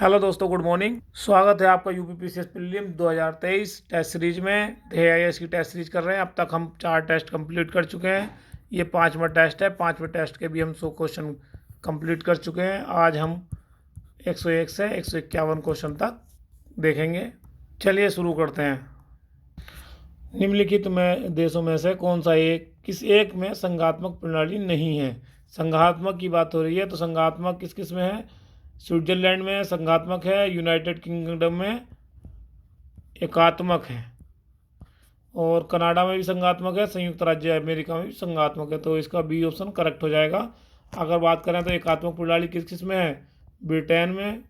Hello दोस्तों, good morning. स्वागत है आपका यूपीपीसीएस प्रीलिम 2023 टेस्ट सीरीज में। AIS की टेस्ट सीरीज कर रहे हैं। अब तक हम 4 टेस्ट कंप्लीट कर चुके हैं। ये 5वां टेस्ट है। 5वें टेस्ट के भी हम 100 क्वेश्चन कंप्लीट कर चुके हैं। आज हम 101 से 151 क्वेश्चन तक देखेंगे। चलिए शुरू करते हैं। निम्नलिखित में देशों में से कौन सा किस एक में संघात्मक प्रणाली नहीं है? संघात्मक की बात हो रही है तो संघात्मक किस किस में है? स्विट्जरलैंड में संघात्मक है, यूनाइटेड किंगडम में एकात्मक है, और कनाडा में भी संघात्मक है, संयुक्त राज्य अमेरिका में भी संघात्मक है। तो इसका बी ऑप्शन करेक्ट हो जाएगा। अगर बात करें तो एकात्मक प्रणाली किस किस में है? ब्रिटेन में,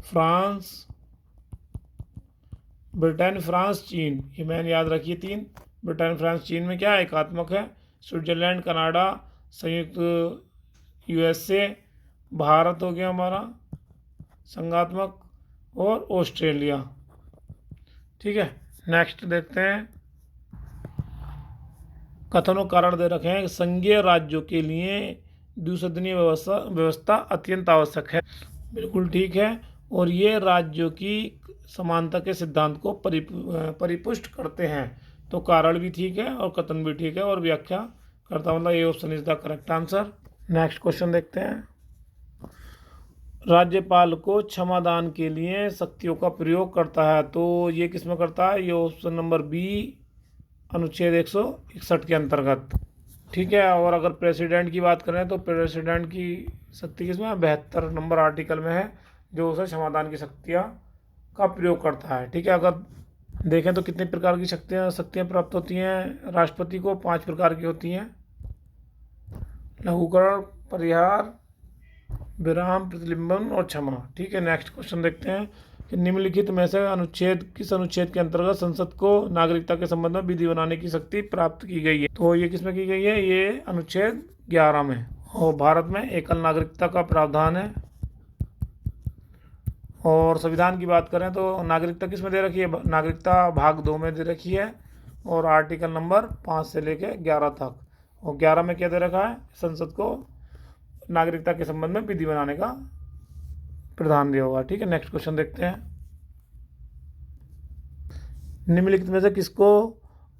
फ्रांस, चीन। ये मैंने याद रखिए 3। ब्रिटेन, फ्रांस, चीन में क्या है? एकात्मक है। स्विट्जरलैंड, कनाडा, संयुक्त USA, भारत हो गया हमारा संघात्मक, और ऑस्ट्रेलिया। ठीक है, नेक्स्ट देखते हैं। कथनों कारण दे रखे हैं। संघीय राज्यों के लिए द्विसदनीय व्यवस्था अत्यंत आवश्यक है। बिल्कुल ठीक है। और ये राज्यों की समानता के सिद्धांत को परिपुष्ट करते हैं। तो कारण भी ठीक है और कथन भी ठीक है और व्याख्या करता मतलब ये option is the correct answer. Next question देखते हैं। राज्यपाल को क्षमादान के लिए शक्तियों का प्रयोग करता है। तो ये किस में करता है? ये ऑप्शन नंबर बी, अनुच्छेद 161 के अंतर्गत। ठीक है। और अगर प्रेसिडेंट की बात करें तो प्रेसिडेंट की शक्ति किस में? 72 नंबर आर्टिकल में है, जो उसे क्षमादान की शक्तियाँ का प्रयोग करता है। ठीक है। अगर देखें तो कितने प्रकार की शक्तियाँ प्राप्त होती हैं राष्ट्रपति को? 5 प्रकार की होती हैं। लघुकरण, परिहार, विराम, प्रतिलिंबन और क्षमा। ठीक है। नेक्स्ट क्वेश्चन देखते हैं कि निम्नलिखित में से किस अनुच्छेद के अंतर्गत संसद को नागरिकता के संबंध में विधि बनाने की शक्ति प्राप्त की गई है? तो ये किस में की गई है? ये अनुच्छेद 11 में। और भारत में एकल नागरिकता का प्रावधान है। और संविधान की बात करें तो नागरिकता किस में दे रखी है? नागरिकता भाग 2 में दे रखी है, और आर्टिकल नंबर 5 से लेकर 11 तक। और 11 में क्या दे रखा है? संसद को नागरिकता के संबंध में विधि बनाने का प्रावधान दिया हुआ। ठीक है। नेक्स्ट क्वेश्चन देखते हैं। निम्नलिखित में से किसको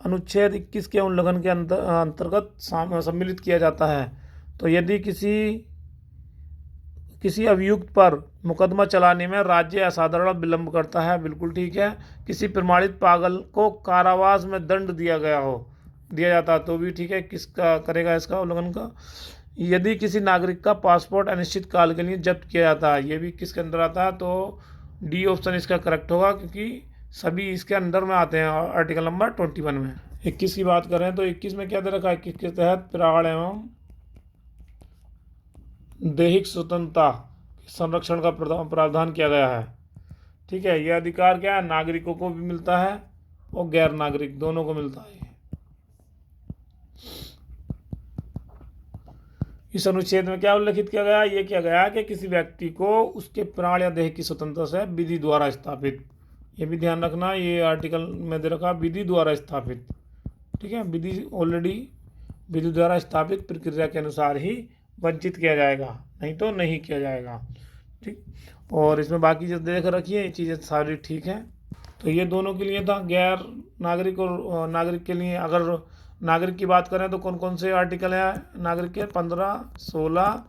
अनुच्छेद 21 के उल्लंघन के अंतर्गत सम्मिलित किया जाता है? तो यदि किसी अभियुक्त पर मुकदमा चलाने में राज्य असाधारण विलंब करता है। बिल्कुल ठीक है। किसी प्रमाणित पागल को कारावास में दंड दिया जाता तो भी ठीक है। किसका करेगा इसका उल्लंघन का? यदि किसी नागरिक का पासपोर्ट अनिश्चित काल के लिए जब्त किया जाता है, ये भी किसके अंदर आता है? तो डी ऑप्शन इसका करेक्ट होगा, क्योंकि सभी इसके अंदर में आते हैं आर्टिकल नंबर 21 में। 21 की बात करें तो 21 में क्या दे रखा है? 21 के तहत प्राण एवं दैहिक स्वतंत्रता संरक्षण का प्रावधान किया गया है। ठीक है। यह अधिकार क्या है? नागरिकों को भी मिलता है और गैर नागरिक दोनों को मिलता है। इस अनुच्छेद में क्या उल्लेखित किया गया? ये किया गया कि किसी व्यक्ति को उसके प्राण या देह की स्वतंत्रता से विधि द्वारा स्थापित, ये भी ध्यान रखना, ये आर्टिकल में दे रखा विधि द्वारा स्थापित। ठीक है। विधि द्वारा स्थापित प्रक्रिया के अनुसार ही वंचित किया जाएगा, नहीं तो नहीं किया जाएगा। ठीक। और इसमें बाकी जो देख रखिए ये चीज़ें सारी ठीक है। तो ये दोनों के लिए था, गैर नागरिक और नागरिक के लिए। अगर नागरिक की बात करें तो कौन कौन से आर्टिकल है नागरिक के? 15, 16,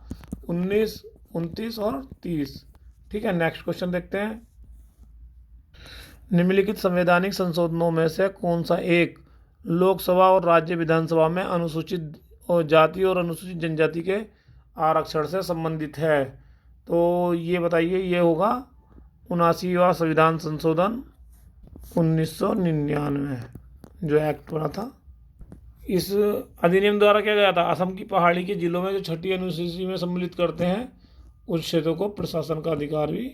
19, 29 और 30। ठीक है। नेक्स्ट क्वेश्चन देखते हैं। निम्नलिखित संवैधानिक संशोधनों में से कौन सा एक लोकसभा और राज्य विधानसभा में अनुसूचित और जाति और अनुसूचित जनजाति के आरक्षण से संबंधित है? तो ये बताइए। ये होगा 79वां संविधान संशोधन 1999 जो एक्ट बना था। इस अधिनियम द्वारा क्या गया था? असम की पहाड़ी के जिलों में जो 6ठी अनुसूची में सम्मिलित करते हैं उस क्षेत्रों को प्रशासन का अधिकार भी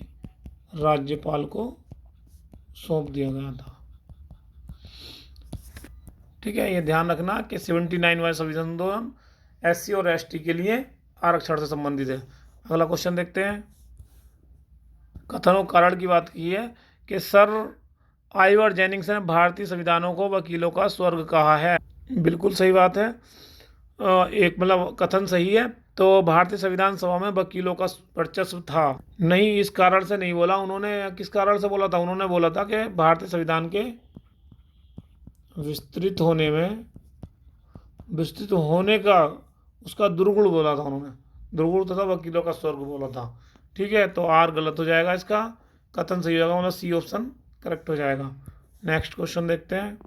राज्यपाल को सौंप दिया गया था। ठीक है। ये ध्यान रखना कि 79वां संविधान SC और ST के लिए आरक्षण से संबंधित है। अगला क्वेश्चन देखते हैं। कथन और कारण की बात की है कि सर आइवर जेनिंग्स ने भारतीय संविधानों को वकीलों का स्वर्ग कहा है। बिल्कुल सही बात है। एक मतलब कथन सही है। तो भारतीय संविधान सभा में वकीलों का वर्चस्व था। नहीं, इस कारण से नहीं बोला उन्होंने। किस कारण से बोला था? उन्होंने बोला था कि भारतीय संविधान के विस्तृत होने का उसका दुर्गुण बोला था उन्होंने। दुर्गुण तथा वकीलों का स्वर्ग बोला था। ठीक है, तो आर गलत हो जाएगा, इसका कथन सही होगा, मतलब सी ऑप्शन करेक्ट हो जाएगा। नेक्स्ट क्वेश्चन देखते हैं।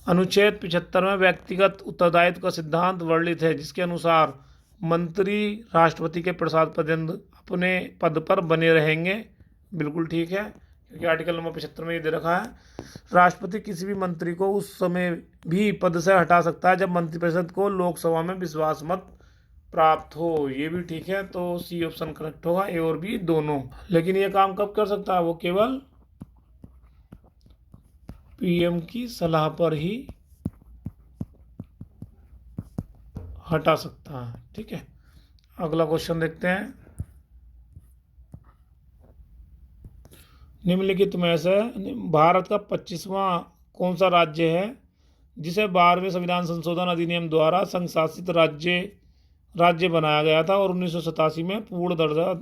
अनुच्छेद 75 में व्यक्तिगत उत्तरदायित्व का सिद्धांत वर्णित है, जिसके अनुसार मंत्री राष्ट्रपति के प्रसाद पर्यंत अपने पद पर बने रहेंगे। बिल्कुल ठीक है, क्योंकि आर्टिकल नंबर 75 में ये दे रखा है राष्ट्रपति किसी भी मंत्री को उस समय भी पद से हटा सकता है जब मंत्रिपरिषद को लोकसभा में विश्वास मत प्राप्त हो। ये भी ठीक है, तो सी ऑप्शन करेक्ट होगा, ए और बी दोनों। लेकिन ये काम कब कर सकता है? वो केवल पीएम की सलाह पर ही हटा सकता है। ठीक है, अगला क्वेश्चन देखते हैं। निम्नलिखित में से भारत का 25वां कौन सा राज्य है जिसे 12वें संविधान संशोधन अधिनियम द्वारा संघ शासित राज्य बनाया गया था और 1987 में पूर्ण दर्जा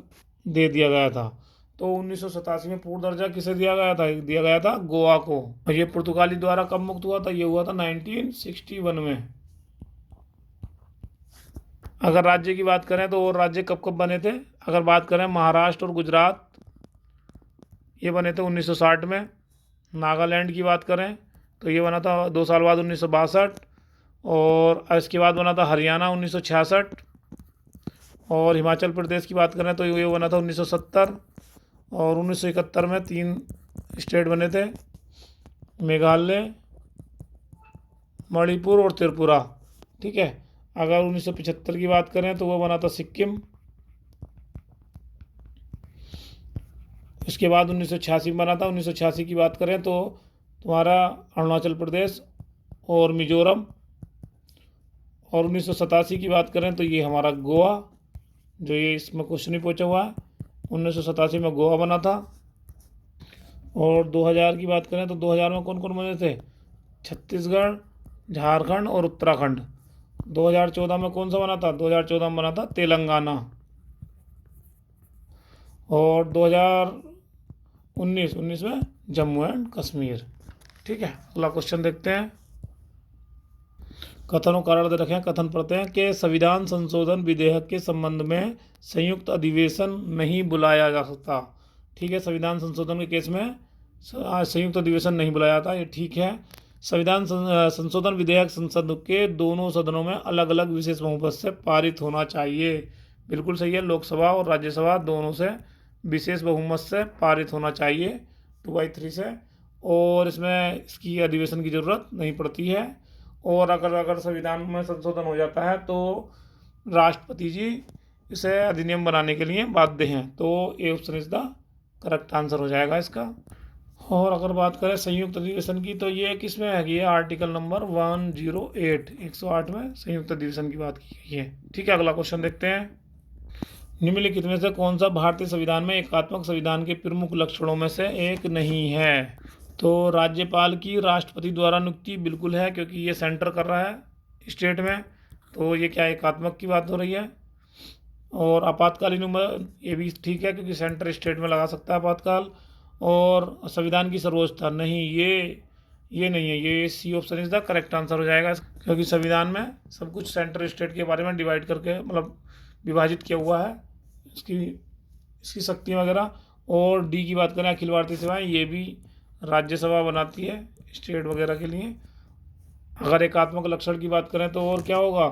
दे दिया गया था? तो 1987 में पूर्ण दर्जा किसे दिया गया था? दिया गया था गोवा को। और ये पुर्तगाली द्वारा कब मुक्त हुआ था? ये हुआ था 1961 में। अगर राज्य की बात करें तो और राज्य कब कब बने थे? अगर बात करें महाराष्ट्र और गुजरात, ये बने थे 1960 में। नागालैंड की बात करें तो ये बना था 2 साल बाद 1962, और इसके बाद बना था हरियाणा 1966, और हिमाचल प्रदेश की बात करें तो ये बना था 1970, और 1971 में 3 स्टेट बने थे, मेघालय, मणिपुर और त्रिपुरा। ठीक है, अगर 1975 की बात करें तो वो बना था सिक्किम। इसके बाद 1986 में बना था। 1986 की बात करें तो तुम्हारा अरुणाचल प्रदेश और मिजोरम। और 1987 की बात करें तो ये हमारा गोवा, जो ये इसमें क्वेश्चन ही पूछा हुआ है, 1987 में गोवा बना था। और 2000 की बात करें तो 2000 में कौन कौन बने थे? छत्तीसगढ़, झारखंड और उत्तराखंड। 2014 में कौन सा बना था? 2014 में बना था तेलंगाना। और 2019 में जम्मू एंड कश्मीर। ठीक है, अगला क्वेश्चन देखते हैं। कथन और कारण दे रखे हैं, कथन पढ़ते हैं कि संविधान संशोधन विधेयक के संबंध में संयुक्त अधिवेशन नहीं बुलाया जा सकता। ठीक है, संविधान संशोधन के केस में संयुक्त अधिवेशन नहीं बुलाया जाता, ये ठीक है। संविधान संशोधन विधेयक संसद के दोनों सदनों में अलग अलग विशेष बहुमत से पारित होना चाहिए। बिल्कुल सही है, लोकसभा और राज्यसभा दोनों से विशेष बहुमत से पारित होना चाहिए, 2/3 से। और इसमें इसकी अधिवेशन की ज़रूरत नहीं पड़ती है। और अगर संविधान में संशोधन हो जाता है तो राष्ट्रपति जी इसे अधिनियम बनाने के लिए बाध्य हैं। तो A option is the correct answer हो जाएगा इसका। और अगर बात करें संयुक्त अधिवेशन की तो ये किस में है? ये आर्टिकल नंबर 108 में संयुक्त अधिवेशन की बात की गई है। ठीक है, अगला क्वेश्चन देखते हैं। निम्नलिखित में से कौन सा भारतीय संविधान में एकात्मक संविधान के प्रमुख लक्षणों में से एक नहीं है? तो राज्यपाल की राष्ट्रपति द्वारा नियुक्ति बिल्कुल है, क्योंकि ये सेंटर कर रहा है स्टेट में, तो ये क्या एकात्मक की बात हो रही है। और आपातकालीन उम्र, ये भी ठीक है, क्योंकि सेंटर स्टेट में लगा सकता है आपातकाल। और संविधान की सर्वोच्चता नहीं, ये नहीं है, ये C option is the correct answer हो जाएगा, क्योंकि संविधान में सब कुछ सेंटर स्टेट के बारे में डिवाइड करके मतलब विभाजित किया हुआ है, इसकी शक्ति वगैरह। और डी की बात करें अखिल भारतीय सेवाएं, ये भी राज्यसभा बनाती है स्टेट वगैरह के लिए। अगर एकात्मक लक्षण की बात करें तो और क्या होगा?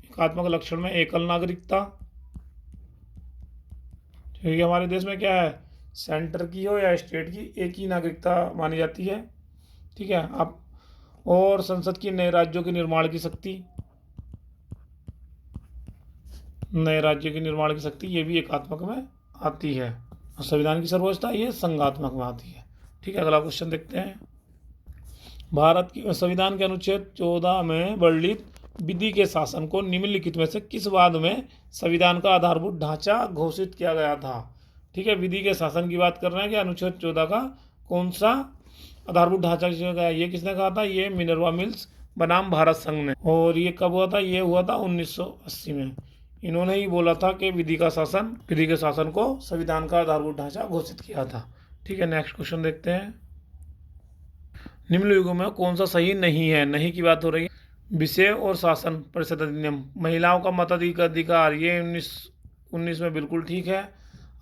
एकात्मक लक्षण में एकल नागरिकता, क्योंकि हमारे देश में क्या है, सेंटर की हो या स्टेट की, एक ही नागरिकता मानी जाती है। ठीक है, अब और संसद की नए राज्यों के निर्माण की शक्ति, नए राज्यों के निर्माण की शक्ति, ये भी एकात्मक में आती है। और संविधान की सर्वोच्चता ये संघात्मक में आती है। ठीक है, अगला क्वेश्चन देखते हैं। भारत की संविधान के अनुच्छेद 14 में वर्णित विधि के शासन को निम्नलिखित में से किस बाद में संविधान का आधारभूत ढांचा घोषित किया गया था? ठीक है, विधि के शासन की बात कर रहे हैं कि अनुच्छेद 14 का कौन सा आधारभूत ढांचा गया? ये किसने कहा था? ये मिनर्वा मिल्स बनाम भारत संघ ने। और ये कब हुआ था? ये हुआ था 1980 में। इन्होंने ही बोला था कि विधि के शासन को संविधान का आधारभूत ढांचा घोषित किया था। ठीक है, नेक्स्ट क्वेश्चन देखते हैं। निम्नलिखित में कौन सा सही नहीं है? नहीं की बात हो रही है। विषय और शासन परिषद अधिनियम, महिलाओं का मताधिकार, ये 19 में बिल्कुल ठीक है।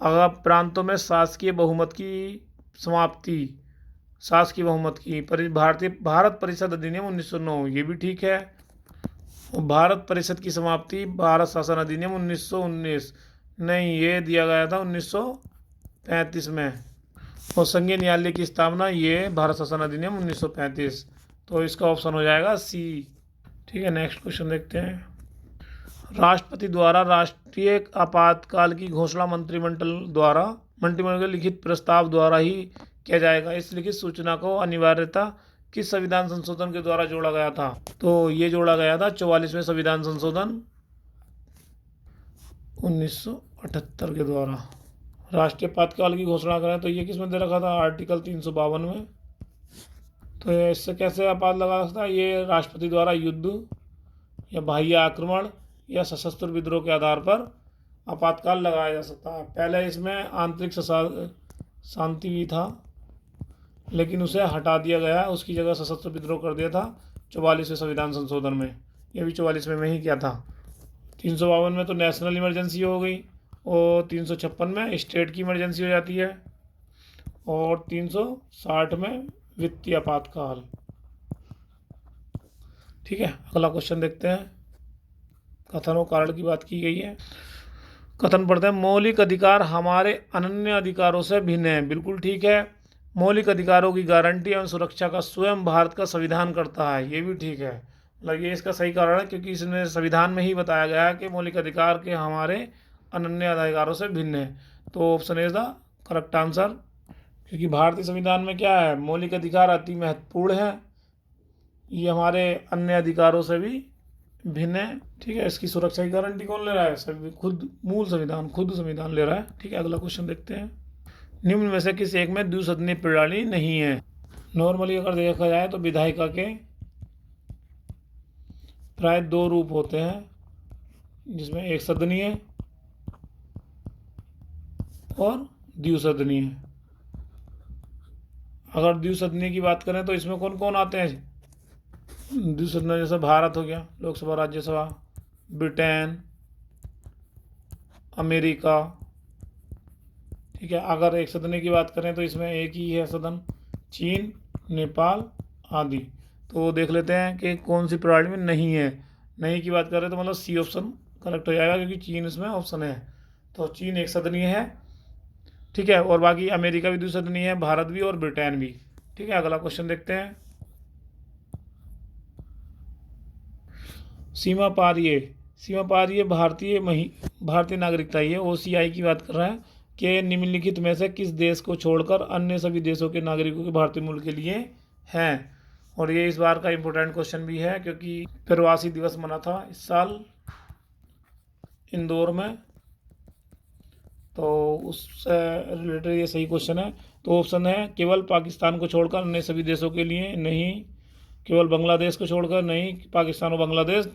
अगर प्रांतों में शासकीय बहुमत की समाप्ति, शासकीय बहुमत की भारत परिषद अधिनियम 1909, ये भी ठीक है। भारत परिषद की समाप्ति भारत शासन अधिनियम 1919, नहीं, ये दिया गया था 1935 में। और संघीय न्यायालय की स्थापना, ये भारत शासन अधिनियम 1935, तो इसका ऑप्शन हो जाएगा सी। ठीक है, नेक्स्ट क्वेश्चन देखते हैं। राष्ट्रपति द्वारा राष्ट्रीय आपातकाल की घोषणा मंत्रिमंडल के लिखित प्रस्ताव द्वारा ही किया जाएगा। इस लिखित सूचना को अनिवार्यता किस संविधान संशोधन के द्वारा जोड़ा गया था? तो ये जोड़ा गया था 44वें संविधान संशोधन 1978 के द्वारा। राष्ट्रीय आपातकाल की घोषणा करें तो ये किस में दे रखा था? आर्टिकल 352 में। तो इससे कैसे आपात लगा सकता है? ये राष्ट्रपति द्वारा युद्ध या बाह्य आक्रमण या सशस्त्र विद्रोह के आधार पर आपातकाल लगाया जा सकता है। पहले इसमें आंतरिक शांति भी था, लेकिन उसे हटा दिया गया, उसकी जगह सशस्त्र विद्रोह कर दिया था 44वें संविधान संशोधन में। ये भी 44वें में ही किया था। 352 में तो नेशनल इमरजेंसी हो गई, और 356 में स्टेट की इमरजेंसी हो जाती है, और 360 में वित्तीय आपातकाल। ठीक है, अगला क्वेश्चन देखते हैं। कथन और कारण की बात की गई है। कथन पढ़ते हैं। मौलिक अधिकार हमारे अनन्य अधिकारों से भिन्न है, बिल्कुल ठीक है। मौलिक अधिकारों की गारंटी एवं सुरक्षा का स्वयं भारत का संविधान करता है, ये भी ठीक है। मतलब ये इसका सही कारण है, क्योंकि इसमें संविधान में ही बताया गया है कि मौलिक अधिकार के हमारे अनन्य अधिकारों से भिन्न है। तो option is the correct answer, क्योंकि भारतीय संविधान में क्या है? मौलिक अधिकार अति महत्वपूर्ण है, ये हमारे अन्य अधिकारों से भी भिन्न है। ठीक है, इसकी सुरक्षा की गारंटी कौन ले रहा है? खुद संविधान ले रहा है। ठीक है, अगला क्वेश्चन देखते हैं। निम्न में से किस एक में द्विसदनीय प्रणाली नहीं है? नॉर्मली अगर देखा जाए तो विधायिका के प्राय 2 रूप होते हैं, जिसमें एक सदनीय और द्विसदनीय। अगर द्विसदनीय की बात करें तो इसमें कौन कौन आते हैं द्विसदनीय? जैसे भारत हो गया, लोकसभा, राज्यसभा, ब्रिटेन, अमेरिका। ठीक है, अगर एक सदनीय की बात करें तो इसमें एक ही है सदन, चीन, नेपाल आदि। तो देख लेते हैं कि कौन सी प्रणाली में नहीं है। नहीं की बात करें तो मतलब सी ऑप्शन करेक्ट हो जाएगा, क्योंकि चीन इसमें ऑप्शन है। तो चीन एक सदनीय है। ठीक है, और बाकी अमेरिका भी द्विसदनीय है, भारत भी और ब्रिटेन भी। ठीक है, अगला क्वेश्चन देखते हैं। सीमा पारीय भारतीय नागरिकता, ये OCI की बात कर रहा है कि निम्नलिखित में से किस देश को छोड़कर अन्य सभी देशों के नागरिकों के भारतीय मूल के लिए हैं? और ये इस बार का इम्पोर्टेंट क्वेश्चन भी है, क्योंकि प्रवासी दिवस मना था इस साल इंदौर में, तो उससे रिलेटेड ये सही क्वेश्चन है। तो ऑप्शन है केवल पाकिस्तान को छोड़कर अन्य सभी देशों के लिए नहीं, केवल बांग्लादेश को छोड़कर नहीं, पाकिस्तान और बांग्लादेश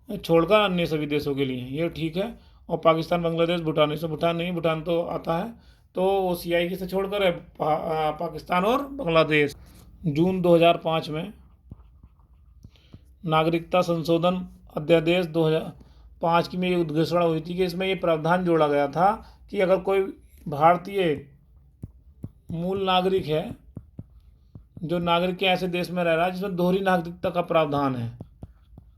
छोड़कर अन्य सभी देशों के लिए, ये ठीक है। और पाकिस्तान, बांग्लादेश, भूटान, इसमें भूटान नहीं, भूटान तो आता है। तो OCI किसे छोड़कर है? पाकिस्तान और बांग्लादेश। जून 2005 में नागरिकता संशोधन अध्यादेश 2005 की में ये घोषणा हुई थी कि इसमें ये प्रावधान जोड़ा गया था कि अगर कोई भारतीय मूल नागरिक है, जो नागरिक के ऐसे देश में रह रहा है जिसमें दोहरी नागरिकता का प्रावधान है,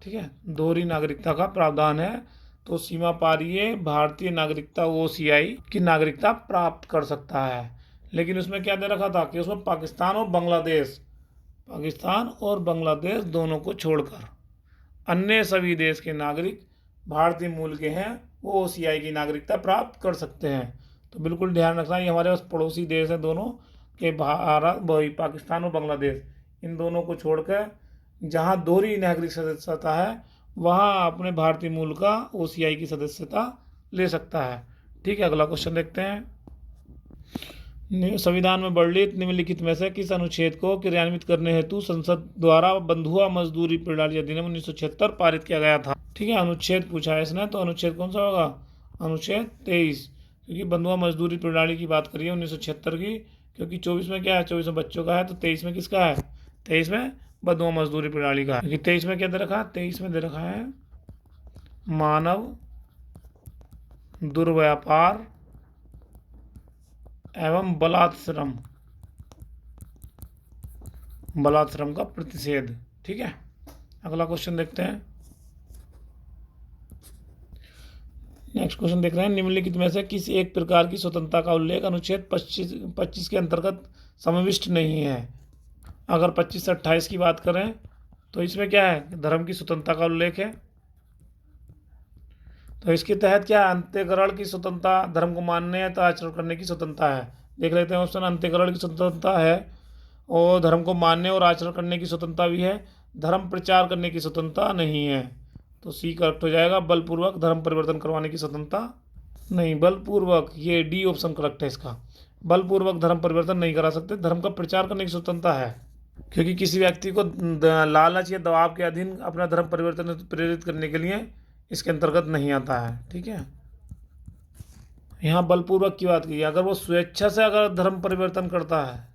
ठीक है, दोहरी नागरिकता का प्रावधान है, तो सीमा पारीय भारतीय नागरिकता OCI की नागरिकता प्राप्त कर सकता है। लेकिन उसमें क्या दे रखा था कि उसमें पाकिस्तान और बांग्लादेश दोनों को छोड़कर अन्य सभी देश के नागरिक भारतीय मूल के हैं, वो OCI की नागरिकता प्राप्त कर सकते हैं। तो बिल्कुल ध्यान रखना, ये हमारे पास पड़ोसी देश हैं दोनों के, पाकिस्तान और बांग्लादेश, इन दोनों को छोड़कर जहाँ दोहरी नागरिक सदस्यता है वहाँ अपने भारतीय मूल का OCI की सदस्यता ले सकता है। ठीक है, अगला क्वेश्चन देखते हैं। संविधान में वर्णित निम्नलिखित में से किस अनुच्छेद को क्रियान्वित करने हेतु संसद द्वारा बंधुआ मजदूरी प्रणाली अधिनियम 1976 पारित किया गया था? ठीक है, अनुच्छेद पूछा है इसने, तो अनुच्छेद कौन सा होगा? अनुच्छेद 23, क्योंकि बंधुआ मजदूरी प्रणाली की बात करिए 1976 की, क्योंकि 24 में क्या है, 24 में बच्चों का है, तो 23 में किसका है? 23 में बंधुआ मजदूरी प्रणाली का है। क्योंकि 23 में क्या दे रखा है? 23 में दे रखा है मानव दुर्व्यापार एवं बलात्श्रम का प्रतिषेध। ठीक है, अगला क्वेश्चन देखते हैं। नेक्स्ट क्वेश्चन देख रहे हैं, निम्नलिखित में से किसी एक प्रकार की स्वतंत्रता का उल्लेख अनुच्छेद 25 के अंतर्गत समाविष्ट नहीं है। अगर 25 से 28 की बात करें तो इसमें क्या है? धर्म की स्वतंत्रता का उल्लेख है। तो इसके तहत क्या है? अंत्यकरण की स्वतंत्रता, धर्म को मानने या आचरण करने की स्वतंत्रता है। देख लेते हैं ऑप्शन, अंत्यकरण की स्वतंत्रता है और धर्म को मानने और आचरण करने की स्वतंत्रता भी है। धर्म प्रचार करने की स्वतंत्रता नहीं है, तो सी करेक्ट हो जाएगा। बलपूर्वक धर्म परिवर्तन करवाने की स्वतंत्रता नहीं, बलपूर्वक, ये डी ऑप्शन करेक्ट है इसका। बलपूर्वक धर्म परिवर्तन नहीं करा सकते, धर्म का प्रचार करने की स्वतंत्रता है, क्योंकि किसी व्यक्ति को लालच या दबाव के अधीन अपना धर्म परिवर्तन प्रेरित करने के लिए इसके अंतर्गत नहीं आता है। ठीक है, यहाँ बलपूर्वक की बात की, अगर वो स्वेच्छा से अगर धर्म परिवर्तन करता है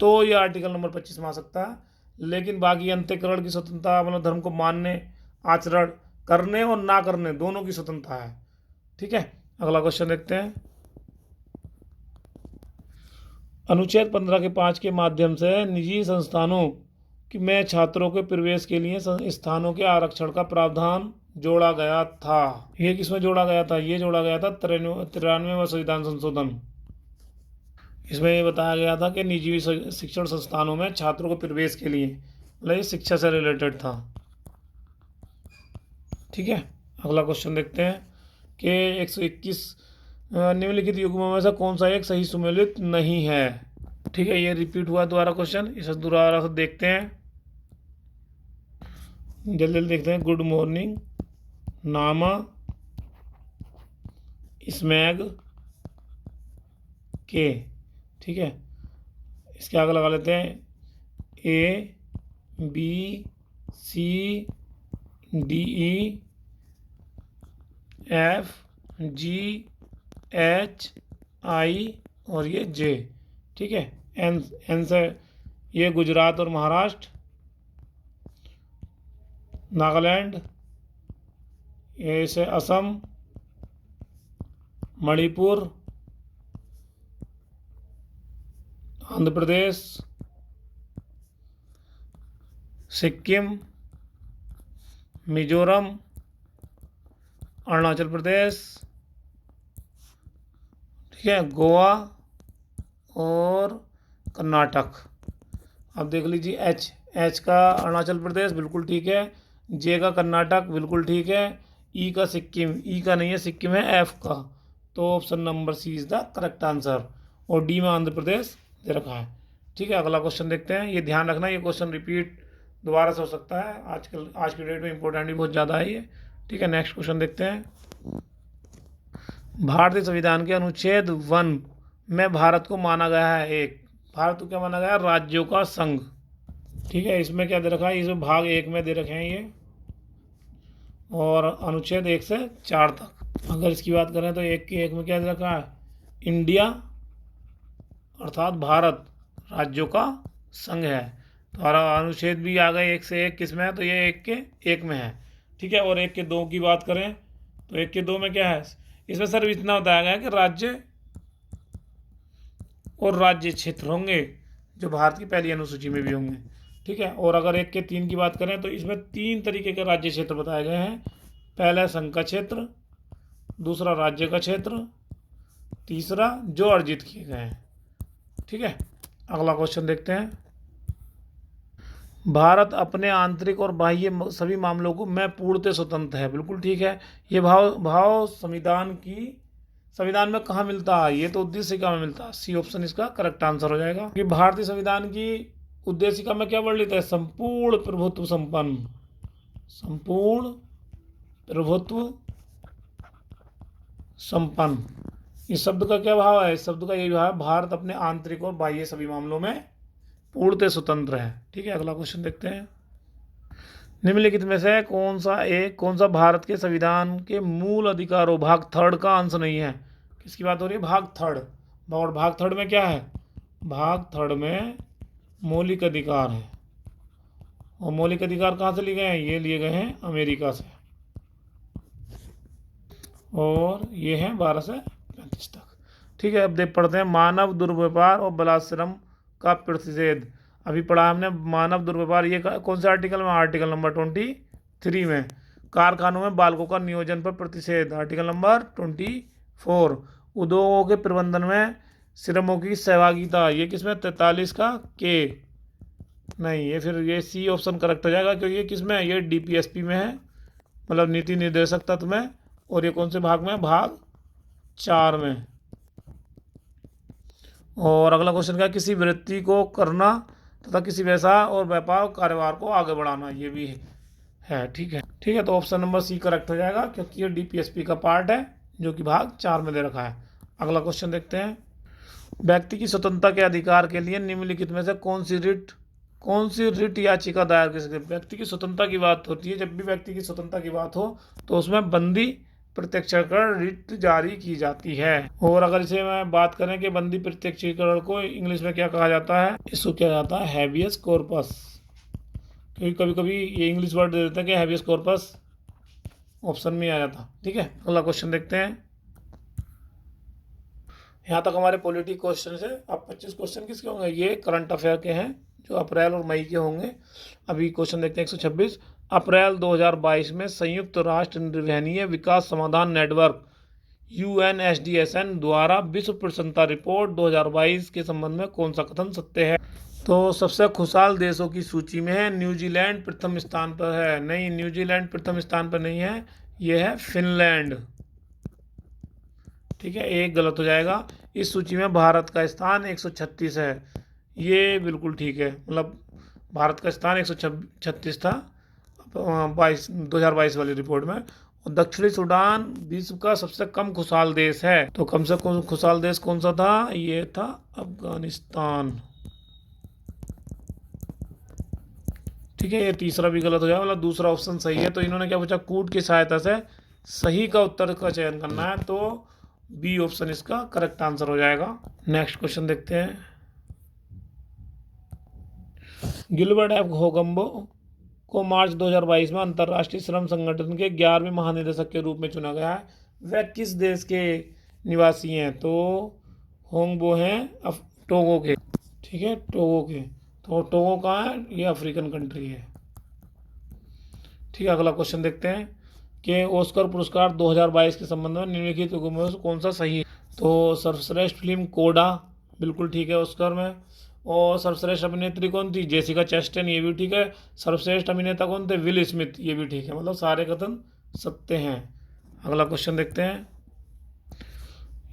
तो ये आर्टिकल नंबर 25 में आ सकता है, लेकिन बाकी अंत्यकरण की स्वतंत्रता, मतलब धर्म को मानने, आचरण करने और ना करने दोनों की स्वतंत्रता है। ठीक है, अगला क्वेश्चन देखते हैं। अनुच्छेद 15 के 5 के माध्यम से निजी संस्थानों में छात्रों के प्रवेश के लिए स्थानों के आरक्षण का प्रावधान जोड़ा गया था। ये किसमें जोड़ा गया था? ये जोड़ा गया था 93वां संविधान संशोधन। इसमें ये बताया गया था कि निजी शिक्षण संस्थानों में छात्रों को प्रवेश के लिए, मतलब ये शिक्षा से रिलेटेड था। ठीक है, अगला क्वेश्चन देखते हैं कि 121 निम्नलिखित युग्मों में से कौन सा एक सही सुमेलित नहीं है। ठीक है, ये रिपीट हुआ दोबारा क्वेश्चन, इसे दोबारा से देखते हैं, जल्दी जल्दी देखते हैं। गुड मॉर्निंग, नामा, स्मैग, के। ठीक है, इसके आगे लगा लेते हैं A B C D E F G H I और ये जे। ठीक है, एन से ये गुजरात और महाराष्ट्र, नागालैंड, ये से असम, मणिपुर, आंध्र प्रदेश, सिक्किम, मिजोरम, अरुणाचल प्रदेश, ठीक है, गोवा और कर्नाटक। अब देख लीजिए एच का अरुणाचल प्रदेश बिल्कुल ठीक है, जे का कर्नाटक बिल्कुल ठीक है, ई का सिक्किम, ई का नहीं है सिक्किम है, एफ का, तो option number C is the correct answer, और डी में आंध्र प्रदेश दे रखा है। ठीक है, अगला क्वेश्चन देखते हैं। ये ध्यान रखना, ये क्वेश्चन रिपीट दोबारा से हो सकता है, आज की डेट में इंपॉर्टेंट भी बहुत ज़्यादा है ये। ठीक है, नेक्स्ट क्वेश्चन देखते हैं। भारतीय संविधान के अनुच्छेद 1 में भारत को माना गया है एक, भारत को क्या माना गया है? राज्यों का संघ। ठीक है, इसमें क्या दे रखा है? इसमें भाग 1 में दे रखे हैं ये, और अनुच्छेद 1 से 4 तक। अगर इसकी बात करें तो 1 के 1 में क्या दे रखा है? इंडिया अर्थात भारत राज्यों का संघ है। तो हमारा अनुच्छेद भी आ गए 1 से 1 किस में है? तो ये 1 के 1 में है। ठीक है, और 1 के 2 की बात करें तो 1 के 2 में क्या है? इसमें सिर्फ इतना बताया गया है कि राज्य और राज्य क्षेत्र होंगे जो भारत की पहली अनुसूची में भी होंगे। ठीक है, और अगर 1 के 3 की बात करें तो इसमें 3 तरीके के राज्य क्षेत्र बताए गए हैं। पहला संघ का क्षेत्र, दूसरा राज्य का क्षेत्र, तीसरा जो अर्जित किए गए हैं। ठीक है, अगला क्वेश्चन देखते हैं। भारत अपने आंतरिक और बाह्य सभी मामलों को में पूर्णतः स्वतंत्र है। बिल्कुल ठीक है, ये भाव संविधान में कहाँ मिलता है? ये तो उद्देशिका में मिलता है, सी ऑप्शन इसका करेक्ट आंसर हो जाएगा। कि भारतीय संविधान की उद्देशिका में क्या वर्णित है? संपूर्ण प्रभुत्व संपन्न, संपूर्ण प्रभुत्व संपन्न। इस शब्द का क्या भाव है? इस शब्द का यही भाव है, भारत अपने आंतरिक और बाह्य सभी मामलों में पूर्णतः स्वतंत्र है। ठीक है, अगला क्वेश्चन देखते हैं। निम्नलिखित में से कौन सा भारत के संविधान के मूल अधिकारों भाग थर्ड का अंश नहीं है? किसकी बात हो रही है? भाग थर्ड। और भाग थर्ड में क्या है? भाग थर्ड में मौलिक अधिकार है। और मौलिक अधिकार कहाँ से लिए गए हैं? ये लिए गए हैं अमेरिका से। और ये हैं 12 से 35 तक। ठीक है, अब देख पढ़ते हैं मानव दुर्व्यवहार और बलात्श्रम का प्रतिषेध। अभी पढ़ा हमने मानव दुर्व्यवहार, ये कौन से आर्टिकल में? आर्टिकल नंबर 23 में। कारखानों में बालकों का नियोजन पर प्रतिषेध, आर्टिकल नंबर 24। उद्योगों के प्रबंधन में श्रमों की सहभागिता, ये किसमें? 43 का के। नहीं, ये फिर ये सी ऑप्शन करेक्ट हो जाएगा, क्योंकि ये किसमें है? ये डीपीएसपी में है, मतलब नीति निर्देशक तत्व में। और ये कौन से भाग में? भाग 4 में। और अगला क्वेश्चन क्या? किसी वृत्ति को करना तथा किसी व्यवसाय और व्यापार कारोबार को आगे बढ़ाना, ये भी है। ठीक है, ठीक है, तो ऑप्शन नंबर सी करेक्ट हो जाएगा, क्योंकि ये डीपीएसपी का पार्ट है, जो कि भाग 4 में दे रखा है। अगला क्वेश्चन देखते हैं। व्यक्ति की स्वतंत्रता के अधिकार के लिए निम्नलिखित में से कौन सी रिट याचिका दायर कर सकते हैं? व्यक्ति की स्वतंत्रता की बात होती है, जब भी व्यक्ति की स्वतंत्रता की बात हो तो उसमें बंदी प्रत्यक्षीकरण रिट जारी की जाती है। और अगर इसे मैं बात करें कि बंदी प्रत्यक्षीकरण को इंग्लिश में क्या कहा जाता है? इसको क्या जाता है? Habeas corpus. क्योंकि कभी कभी ये इंग्लिश वर्ड दे देते हैं कि हैबियस कॉर्पस, ऑप्शन में आ जाता। ठीक है, अगला क्वेश्चन देखते हैं। यहाँ तक हमारे पॉलिटिक क्वेश्चन है। अब 25 क्वेश्चन किसके होंगे? ये करंट अफेयर के हैं, जो अप्रैल और मई के होंगे। अभी क्वेश्चन देखते हैं 126। अप्रैल 2022 में संयुक्त राष्ट्र निर्वहनीय विकास समाधान नेटवर्क UNSDSN द्वारा विश्व प्रसन्नता रिपोर्ट 2022 के संबंध में कौन सा कथन सत्य है? तो सबसे खुशहाल देशों की सूची में है न्यूजीलैंड प्रथम स्थान पर है। नहीं, न्यूजीलैंड प्रथम स्थान पर नहीं है, यह है फिनलैंड। ठीक है, एक गलत हो जाएगा। इस सूची में भारत का स्थान 136 है, ये बिल्कुल ठीक है, मतलब भारत का स्थान 136 था 2022 वाली रिपोर्ट में। और दक्षिणी सूडान विश्व का सबसे कम खुशहाल देश है। तो कम से कम खुशहाल देश कौन सा था? ये था अफगानिस्तान। ठीक है, ये तीसरा भी गलत हो जाएगा, मतलब दूसरा ऑप्शन सही है। तो इन्होंने क्या पूछा? कूट की सहायता से सही का उत्तर का चयन करना है, तो बी ऑप्शन इसका करेक्ट आंसर हो जाएगा। नेक्स्ट क्वेश्चन देखते हैं। गिलबर्ट एफ होगम्बो को मार्च 2022 में अंतर्राष्ट्रीय श्रम संगठन के 11वें महानिदेशक के रूप में चुना गया है। वह किस देश के निवासी हैं? तो होंगबो हैं टोगो के। ठीक है, टोगो के। तो टोगो कहाँ है? ये अफ्रीकन कंट्री है। ठीक है, अगला क्वेश्चन देखते हैं कि ऑस्कर पुरस्कार 2022 के संबंध में निम्नलिखित में कौन सा सही है? तो सर्वश्रेष्ठ फिल्म कोडा, बिल्कुल ठीक है ऑस्कर में। और सर्वश्रेष्ठ अभिनेत्री कौन थी? जेसिका चेस्टेन, ये भी ठीक है। सर्वश्रेष्ठ अभिनेता कौन थे? विल स्मिथ, ये भी ठीक है, मतलब सारे कथन सत्य हैं। अगला क्वेश्चन देखते हैं।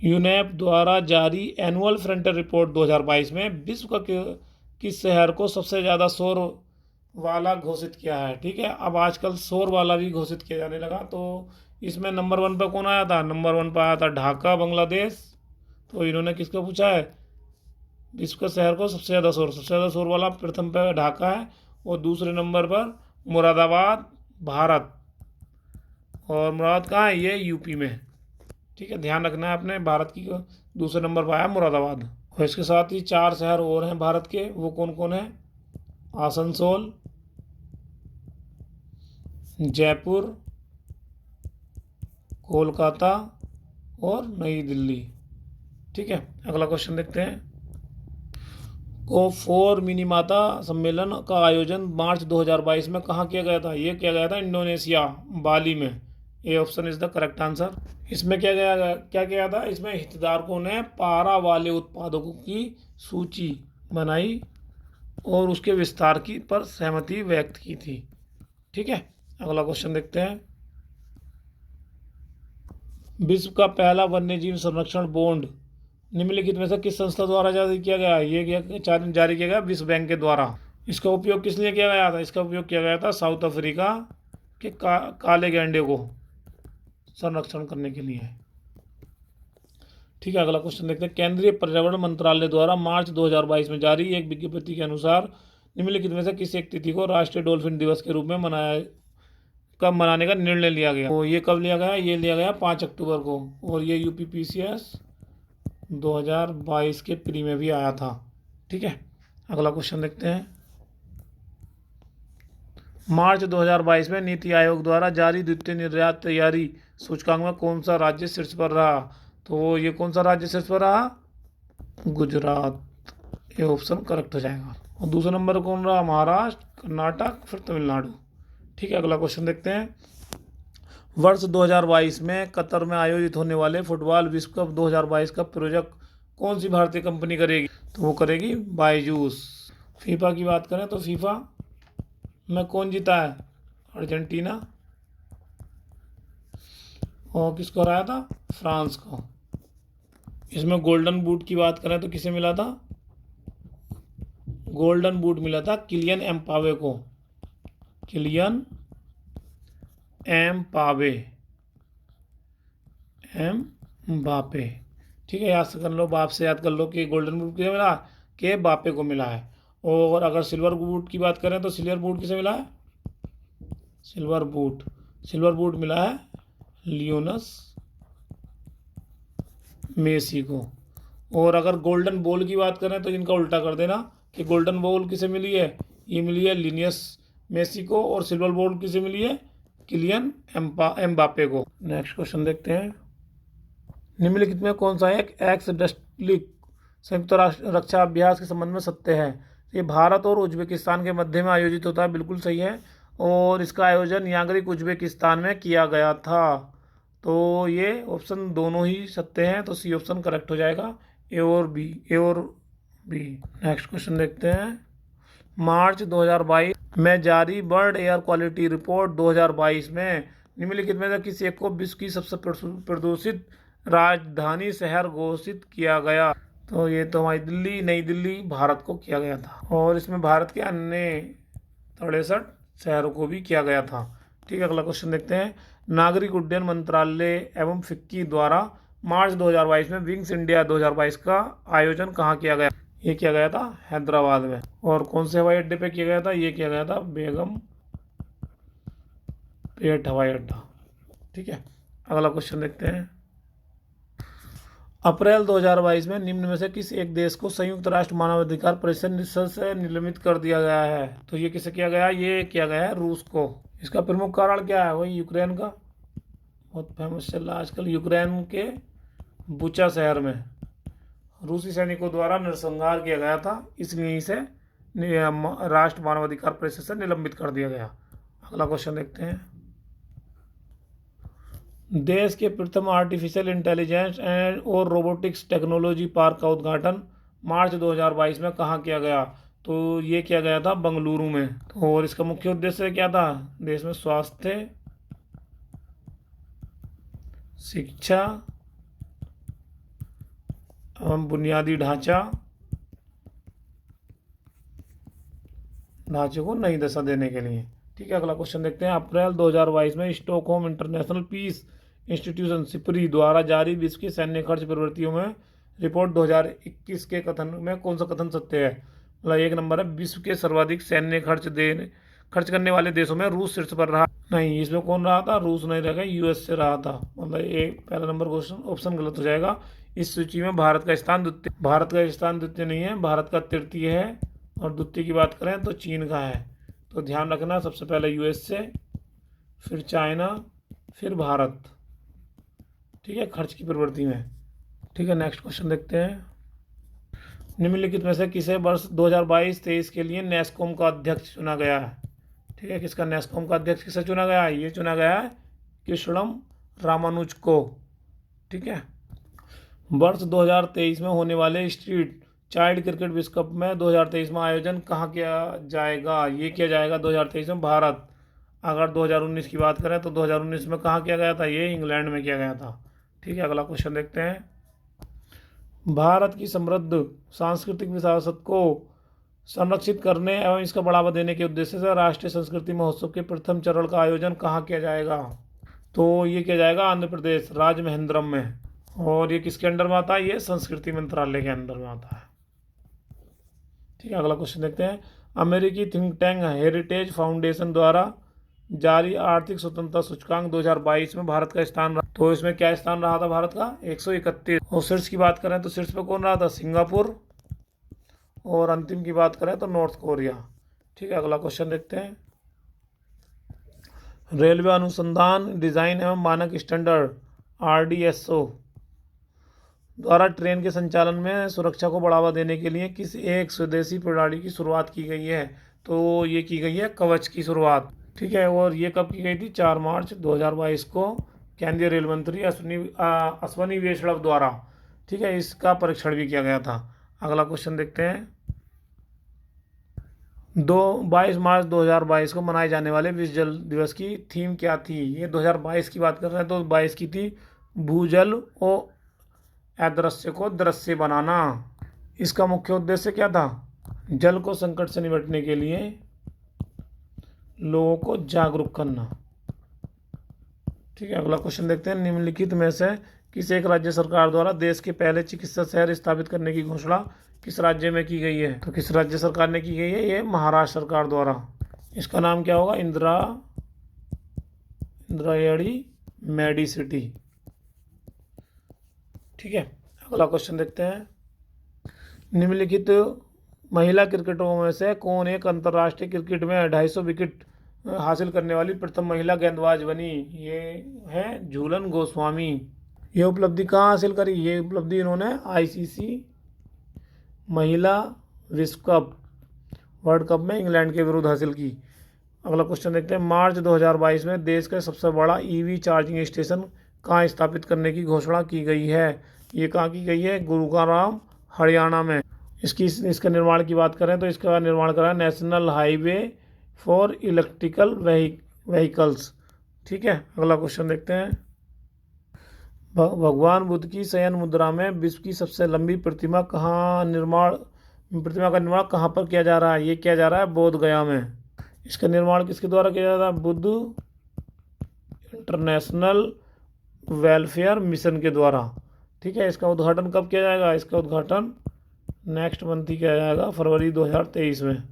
यूनेप द्वारा जारी एनुअल फ्रंटियर रिपोर्ट 2022 में विश्व का किस शहर को सबसे ज़्यादा शोर वाला घोषित किया है? ठीक है, अब आजकल शोर वाला भी घोषित किया जाने लगा। तो इसमें नंबर 1 पर कौन आया था? नंबर 1 पर आया था ढाका, बांग्लादेश। तो इन्होंने किसको पूछा है? विश्व के शहर को सबसे ज़्यादा शोर वाला प्रथम पे ढाका है, और दूसरे नंबर पर मुरादाबाद, भारत। और मुराद कहाँ है? ये यूपी में। ठीक है, ध्यान रखना है अपने, भारत की दूसरे नंबर पर आया मुरादाबाद। और इसके साथ ही 4 शहर और हैं भारत के, वो कौन कौन है? आसनसोल, जयपुर, कोलकाता और नई दिल्ली। ठीक है, अगला क्वेश्चन देखते हैं। को4 मिनीमाता सम्मेलन का आयोजन मार्च 2022 में कहाँ किया गया था? ये किया गया था इंडोनेशिया, बाली में। A option is the correct answer. इसमें क्या किया था? इसमें हितधारकों ने पारा वाले उत्पादकों की सूची बनाई और उसके विस्तार की पर सहमति व्यक्त की थी। ठीक है, अगला क्वेश्चन देखते हैं। विश्व का पहला वन्यजीव संरक्षण बॉन्ड निम्नलिखित में से किस संस्था द्वारा जारी किया गया? ये जारी किया गया विश्व बैंक के द्वारा। इसका उपयोग किस लिए किया गया था? इसका उपयोग किया गया था साउथ अफ्रीका के काले गैंडे को संरक्षण करने के लिए। ठीक है, अगला क्वेश्चन देखते हैं। केंद्रीय पर्यावरण मंत्रालय द्वारा मार्च 2022 में जारी एक विज्ञप्ति के अनुसार निम्नलिखित में से किस एक तिथि को राष्ट्रीय डॉल्फिन दिवस के रूप में मनाने का निर्णय लिया गया? तो ये कब लिया गया? ये लिया गया 5 अक्टूबर को, और ये यूपीपीसीएस 2022 के प्री में भी आया था। ठीक है, अगला क्वेश्चन देखते हैं। मार्च 2022 में नीति आयोग द्वारा जारी द्वितीय निर्यात तैयारी सूचकांक में कौन सा राज्य शीर्ष पर रहा? तो ये कौन सा राज्य शीर्ष पर रहा? गुजरात। ये ऑप्शन करेक्ट हो जाएगा। और दूसरे नंबर कौन रहा? महाराष्ट्र, कर्नाटक, फिर तमिलनाडु। ठीक है, अगला क्वेश्चन देखते हैं। वर्ष 2022 में कतर में आयोजित होने वाले फुटबॉल विश्व कप 2022 का प्रायोजक कौन सी भारतीय कंपनी करेगी? तो वो करेगी बायजूस। फीफा की बात करें तो फीफा में कौन जीता है? अर्जेंटीना। और किसको हराया था? फ्रांस को। इसमें गोल्डन बूट की बात करें तो किसे मिला था? गोल्डन बूट मिला था किलियन एम्बापे को। Kylian Mbappe. ठीक है, याद कर लो, बाप से याद कर लो कि गोल्डन बूट किसे मिला? के बापे को मिला है। और अगर सिल्वर बूट की बात करें तो सिल्वर बूट किसे मिला है? सिल्वर बूट मिला है लियोनस मेसी को। और अगर गोल्डन बॉल की बात करें तो इनका उल्टा कर देना कि गोल्डन बॉल किसे मिली है? ये मिली है लियोनस मेसी को, और सिल्वर बॉल किसे मिली है? किलियन एम्बापे को। नेक्स्ट क्वेश्चन देखते हैं। निम्नलिखित में कौन सा एक एक्स डस्टलिक संयुक्त राष्ट्र रक्षा अभ्यास के संबंध में सत्य है? ये भारत और उज्बेकिस्तान के मध्य में आयोजित होता है, बिल्कुल सही है। और इसका आयोजन नागरिक उज्बेकिस्तान में किया गया था। तो ये ऑप्शन दोनों ही सत्य हैं, तो सी ऑप्शन करेक्ट हो जाएगा। ए और बी। नेक्स्ट क्वेश्चन देखते हैं। मार्च 2022 में जारी वर्ल्ड एयर क्वालिटी रिपोर्ट 2022 में निम्नलिखित में से किस एक को विश्व की सबसे प्रदूषित राजधानी शहर घोषित किया गया? तो ये तो हमारी दिल्ली, नई दिल्ली, भारत को किया गया था। और इसमें भारत के अन्य 63 शहरों को भी किया गया था। ठीक है, अगला क्वेश्चन देखते हैं। नागरिक उड्डयन मंत्रालय एवं फिक्की द्वारा मार्च 2022 में विंग्स इंडिया 2022 का आयोजन कहाँ किया गया? ये किया गया था हैदराबाद में। और कौन से हवाई अड्डे पे किया गया था? ये किया गया था बेगम पेट हवाई अड्डा। ठीक है, अगला क्वेश्चन देखते हैं। अप्रैल 2022 में निम्न में से किस एक देश को संयुक्त राष्ट्र मानवाधिकार परिषद से निलंबित कर दिया गया है? तो ये किसे किया गया? ये किया गया है रूस को। इसका प्रमुख कारण क्या है? वही यूक्रेन का बहुत फेमस चल रहा है आजकल। यूक्रेन के बुचा शहर में रूसी सैनिकों द्वारा नरसंहार किया गया था, इसलिए इसे राष्ट्र मानवाधिकार परिषद से निलंबित कर दिया गया। अगला क्वेश्चन देखते हैं। देश के प्रथम आर्टिफिशियल इंटेलिजेंस एंड और रोबोटिक्स टेक्नोलॉजी पार्क का उद्घाटन मार्च 2022 में कहाँ किया गया? तो ये किया गया था बंगलुरु में। और इसका मुख्य उद्देश्य क्या था? देश में स्वास्थ्य, शिक्षा एवं बुनियादी ढांचे को नई दशा देने के लिए। ठीक है, अगला क्वेश्चन देखते हैं। अप्रैल 2022 में Stockholm International Peace Institution SIPRI द्वारा जारी विश्व की सैन्य खर्च प्रवृत्तियों में रिपोर्ट 2021 के कथन में कौन सा कथन सत्य है? मतलब एक नंबर है, विश्व के सर्वाधिक सैन्य खर्च करने वाले देशों में रूस शीर्ष पर रहा। नहीं, इसमें कौन रहा था? रूस नहीं रह गया, यूएस से रहा था। मतलब एक पहला नंबर क्वेश्चन ऑप्शन गलत हो जाएगा। इस सूची में भारत का स्थान द्वितीय नहीं है, भारत का तृतीय है। और द्वितीय की बात करें तो चीन का है। तो ध्यान रखना, सबसे पहले यूएस से, फिर चाइना, फिर भारत। ठीक है, खर्च की प्रवृत्ति में। ठीक है, नेक्स्ट क्वेश्चन देखते हैं। निम्नलिखित में से किसे वर्ष 2022-23 के लिए नेस्कॉम का अध्यक्ष चुना गया है? ठीक है, किसका नेस्कॉम का अध्यक्ष किसे चुना गया है? ये चुना गया है कृष्णम रामानुज को। ठीक है, वर्ष 2023 में होने वाले स्ट्रीट चाइल्ड क्रिकेट विश्व कप में 2023 में आयोजन कहाँ किया जाएगा? ये किया जाएगा 2023 में भारत। अगर 2019 की बात करें तो 2019 में कहाँ किया गया था? ये इंग्लैंड में किया गया था। ठीक है, अगला क्वेश्चन देखते हैं। भारत की समृद्ध सांस्कृतिक विरासत को संरक्षित करने एवं इसका बढ़ावा देने के उद्देश्य से राष्ट्रीय संस्कृति महोत्सव के प्रथम चरण का आयोजन कहाँ किया जाएगा? तो ये किया जाएगा आंध्र प्रदेश राजमहेंद्रम में। और ये किसके अंडर में आता है? ये संस्कृति मंत्रालय के अंदर में आता है। ठीक है, अगला क्वेश्चन देखते हैं। अमेरिकी थिंक टैंक हेरिटेज फाउंडेशन द्वारा जारी आर्थिक स्वतंत्रता सूचकांक 2022 में भारत का स्थान रहा। तो इसमें क्या स्थान रहा था भारत का? 131। और शीर्ष की बात करें तो शीर्ष पे कौन रहा था? सिंगापुर। और अंतिम की बात करें तो नॉर्थ कोरिया। ठीक है, अगला क्वेश्चन देखते हैं। रेलवे अनुसंधान डिजाइन एवं मानक स्टैंडर्ड RDSO द्वारा ट्रेन के संचालन में सुरक्षा को बढ़ावा देने के लिए किस एक स्वदेशी प्रणाली की शुरुआत की गई है? तो ये की गई है कवच की शुरुआत। ठीक है, और ये कब की गई थी? 4 मार्च 2022 को केंद्रीय रेल मंत्री अश्वनी वैष्णव द्वारा। ठीक है, इसका परीक्षण भी किया गया था। अगला क्वेश्चन देखते हैं। 22 मार्च 2022 को मनाए जाने वाले विश्व जल दिवस की थीम क्या थी? ये 2022 की बात कर रहे हैं तो 22 की थी भूजल और अदृश्य को दृश्य बनाना। इसका मुख्य उद्देश्य क्या था? जल को संकट से निपटने के लिए लोगों को जागरूक करना। ठीक है, अगला क्वेश्चन देखते हैं। निम्नलिखित में से किस एक राज्य सरकार द्वारा देश के पहले चिकित्सा शहर स्थापित करने की घोषणा किस राज्य में की गई है? तो किस राज्य सरकार ने की गई है? ये महाराष्ट्र सरकार द्वारा। इसका नाम क्या होगा? इंदिरायणी मेडिसिटी। ठीक है, अगला क्वेश्चन देखते हैं। निम्नलिखित महिला क्रिकेटरों में से कौन एक अंतर्राष्ट्रीय क्रिकेट में 250 विकेट हासिल करने वाली प्रथम महिला गेंदबाज बनी? ये है झूलन गोस्वामी। ये उपलब्धि कहाँ हासिल करी? ये उपलब्धि इन्होंने ICC महिला विश्व कप वर्ल्ड कप में इंग्लैंड के विरुद्ध हासिल की। अगला क्वेश्चन देखते हैं। मार्च 2022 में देश का सबसे बड़ा EV चार्जिंग स्टेशन कहाँ स्थापित करने की घोषणा की गई है? ये कहाँ की गई है? गुरुग्राम हरियाणा में। इसका निर्माण की बात करें तो इसका निर्माण करा national highway for electrical vehicles. ठीक है, अगला क्वेश्चन देखते हैं। भगवान बुद्ध की शयन मुद्रा में विश्व की सबसे लंबी प्रतिमा का निर्माण कहाँ पर किया जा रहा है? ये किया जा रहा है बोध गया में। इसका निर्माण किसके द्वारा किया जा रहा है? बुद्ध इंटरनेशनल वेलफेयर मिशन के द्वारा। ठीक है, इसका उद्घाटन कब किया जाएगा? इसका उद्घाटन नेक्स्ट मंथ ही किया जाएगा, फरवरी 2023 में।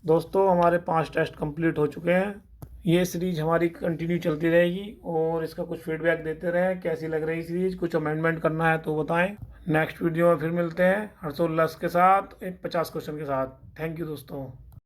दोस्तों, हमारे 5 टेस्ट कंप्लीट हो चुके हैं। ये सीरीज हमारी कंटिन्यू चलती रहेगी और इसका कुछ फीडबैक देते रहें। कैसी लग रही सीरीज? कुछ अमेंडमेंट करना है तो बताएं। नेक्स्ट वीडियो में फिर मिलते हैं हर्षोल्लास के साथ, एक 50 क्वेश्चन के साथ। थैंक यू दोस्तों।